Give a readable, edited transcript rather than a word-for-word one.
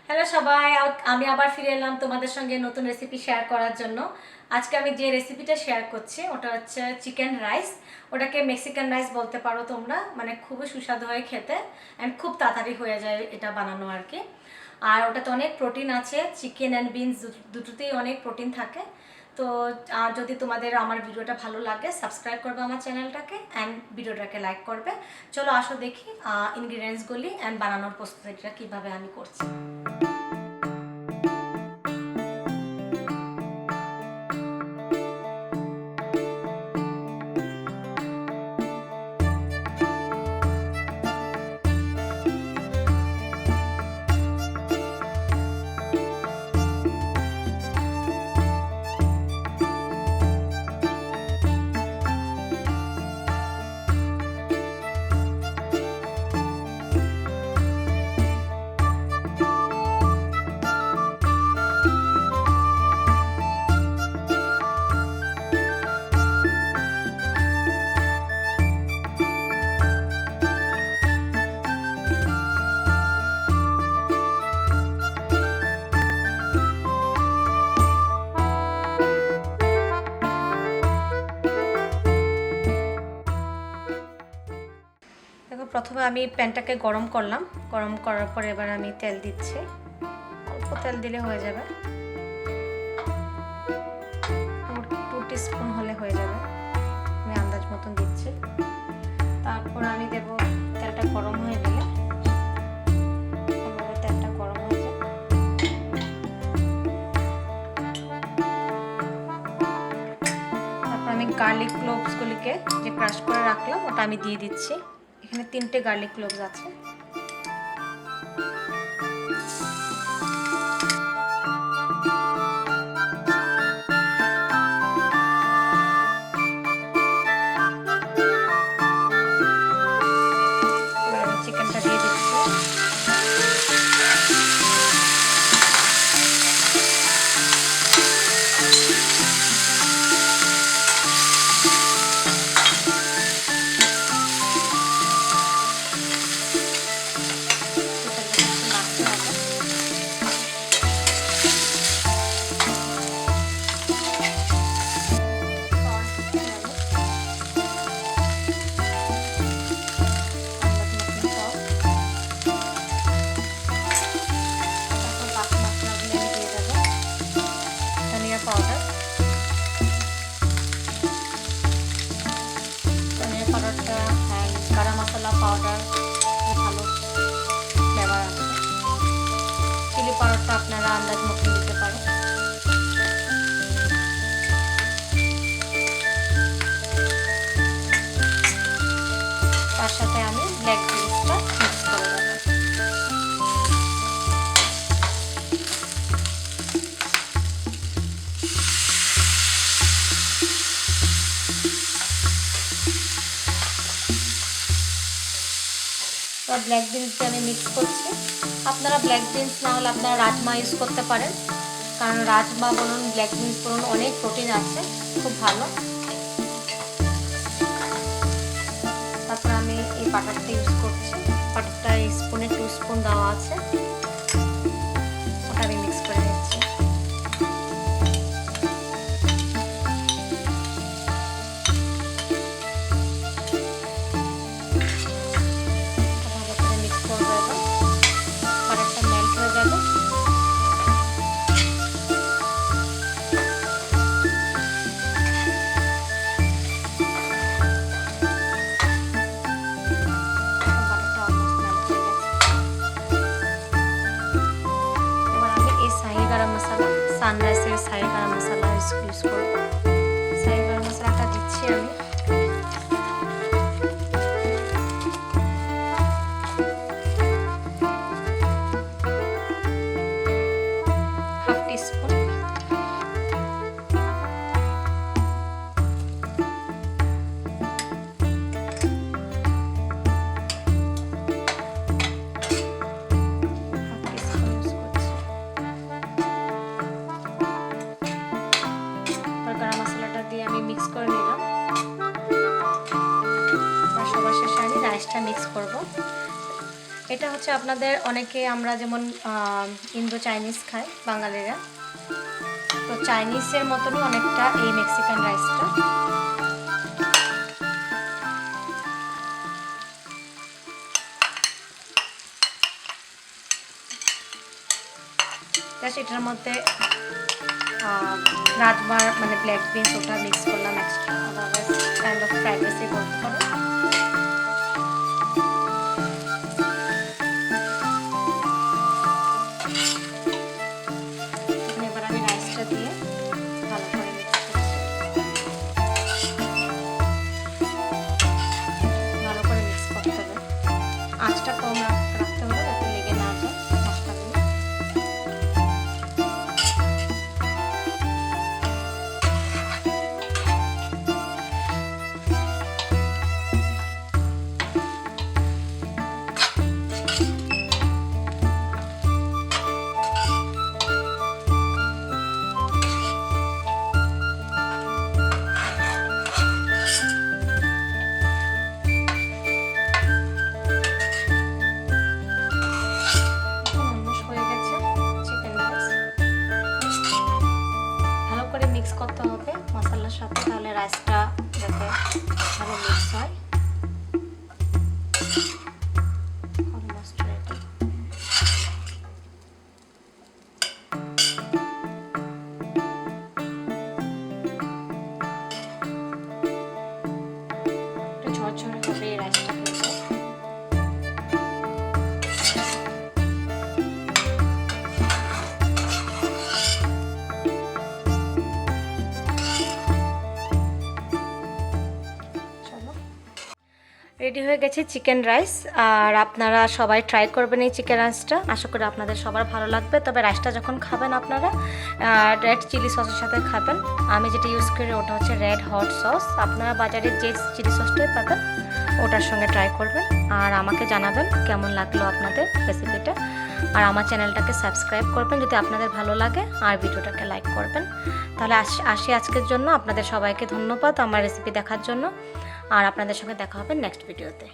Hello সবাই, আমি আবার ফিরে এলাম তোমাদের সঙ্গে নতুন রেসিপি শেয়ার করার জন্য। আজকে আমি যে রেসিপিটা শেয়ার করছি ওটা হচ্ছে চিকেন রাইস। ওটাকে মেক্সিকান রাইস বলতে পারো তোমরা, মানে খুবই সুস্বাদু হয় খেতে অ্যান্ড খুব তাড়াতাড়ি হয়ে যায় এটা বানানো আর কি। আর ওটাতে অনেক প্রোটিন আছে, চিকেন অ্যান্ড বিনস দুটোতেই অনেক প্রোটিন থাকে। তো যদি তোমাদের আমার ভিডিওটা ভালো লাগে সাবস্ক্রাইব করবে আমার চ্যানেলটাকে অ্যান্ড ভিডিওটাকে লাইক করবে। চলো আসো দেখি ইনগ্রিডিয়েন্টসগুলি অ্যান্ড বানানোর প্রস্তুতিটা কীভাবে আমি করছি। দেখো, প্রথমে আমি প্যানটাকে গরম করলাম। গরম করার পরে এবার আমি তেল দিচ্ছি, অল্প তেল দিলে হয়ে যাবে, 2 টিস্পুন হলে হয়ে যাবে, আমি আন্দাজ মতন দিচ্ছি। তারপর আমি দেব, তেলটা গরম হয়ে গেলে তেলটা গরম হয়ে যায়, তারপর আমি গার্লিক ক্লোভসগুলিকে যে ক্রাশ করে রাখলাম ওটা আমি দিয়ে দিচ্ছি। এখানে 3টে গার্লিক ক্লোভস আছে। চিকেনটা দিয়ে দিচ্ছি। পাউডার, ধনিয়া পাউডারটা গারাম মশলা পাউডার ভালো ফ্লেভার আছে। চিলি পাউডারটা আপনারা আন্দাজ মতন দিতে পারেন। তার সাথে আমি ব্ল্যাক পেপারটা মিক্স করে দেবো। ব্ল্যাক বিনসটা আমি মিক্স করছি। আপনারা ব্ল্যাক বিনস না হলে আপনারা রাজমা ইউজ করতে পারেন, কারণ রাজমা বলুন ব্ল্যাক বিনস বলুন অনেক প্রোটিন আছে, খুব ভালো। তারপর আমি এই বাটারটা ইউজ করছি। বাটারটা স্পুনে 2 স্পুন দেওয়া আছে, ওটা আমি মিক্স করে নিচ্ছি। গরম মশলা, সানরাইসের শাহি গরম মশলা ইউজ করব। শাহি গরম মশলাটা দিচ্ছি আমি। Half teaspoon. গরম মশলাটা দিয়ে আমি মিক্স করে নিলাম। এটা হচ্ছে আপনাদের অনেকে আমরা যেমন ইন্দো চাইনিজ খাই বাঙালিরা, তো চাইনিজের মতনই অনেকটা এই মেক্সিকান রাইসটা। এটার মধ্যে রাজমার মানে ব্ল্যাক বিনস ওটা মিক্স করলাম extra, otherwise kind of fried রাইসে করতে পারো। এবার আমি রাইসটা দিয়ে ভালো করে মিক্স করছি, ভালো করে মিক্স করতে হবে। আঁচটা কম রাখতে হবে যাতে লেগে না যায় মশলাগুলো। মিক্স করতে হবে মশলার সাথে, তাহলে রাইসটা যাতে ভালো মিক্স হয়। Almost ready. একটু ঝরঝরে হবে এই রাইসটা। রেডি হয়ে গেছে চিকেন রাইস, আর আপনারা সবাই ট্রাই করবেন এই চিকেন রাইসটা। আশা করি আপনাদের সবার ভালো লাগবে। তবে রাইসটা যখন খাবেন আপনারা রেড চিলি সসের সাথে খাবেন। আমি যেটা ইউজ করি ওটা হচ্ছে রেড হট সস। আপনারা বাজারে যে চিলি সসটাই পাবেন ওটার সঙ্গে ট্রাই করবেন, আর আমাকে জানাবেন কেমন লাগলো আপনাদের রেসিপিটা। আর আমার চ্যানেলটাকে সাবস্ক্রাইব করবেন যদি আপনাদের ভালো লাগে, আর ভিডিওটাকে লাইক করবেন। তাহলে আসি আজকের জন্য। আপনাদের সবাইকে ধন্যবাদ আমার রেসিপি দেখার জন্য, আর আপনাদের সঙ্গে দেখা হবে নেক্সট ভিডিওতে।